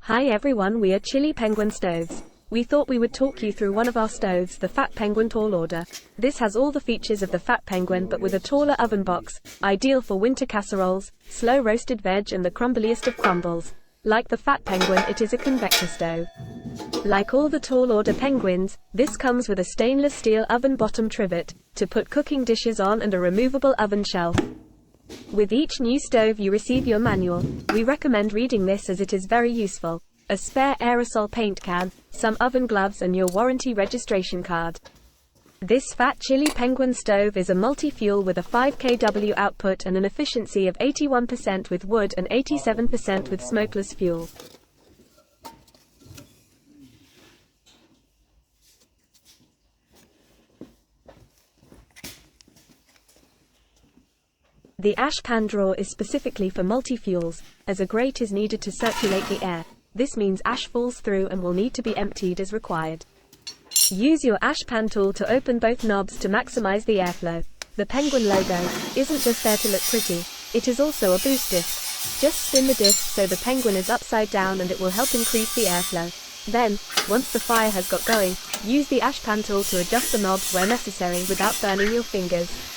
Hi everyone, we are Chilli Penguin Stoves. We thought we would talk you through one of our stoves, the Fat Penguin Tall Order. This has all the features of the Fat Penguin but with a taller oven box, ideal for winter casseroles, slow roasted veg and the crumbliest of crumbles. Like the Fat Penguin, it is a convector stove. Like all the Tall Order Penguins, this comes with a stainless steel oven bottom trivet, to put cooking dishes on and a removable oven shelf. With each new stove you receive your manual. We recommend reading this as it is very useful. A spare aerosol paint can, some oven gloves and your warranty registration card. This Fat Chilli Penguin stove is a multi-fuel with a 5 kW output and an efficiency of 81% with wood and 87% with smokeless fuel. The ash pan drawer is specifically for multi-fuels, as a grate is needed to circulate the air. This means ash falls through and will need to be emptied as required. Use your ash pan tool to open both knobs to maximize the airflow. The Penguin logo isn't just there to look pretty, it is also a boost disc. Just spin the disc so the penguin is upside down and it will help increase the airflow. Then, once the fire has got going, use the ash pan tool to adjust the knobs where necessary without burning your fingers.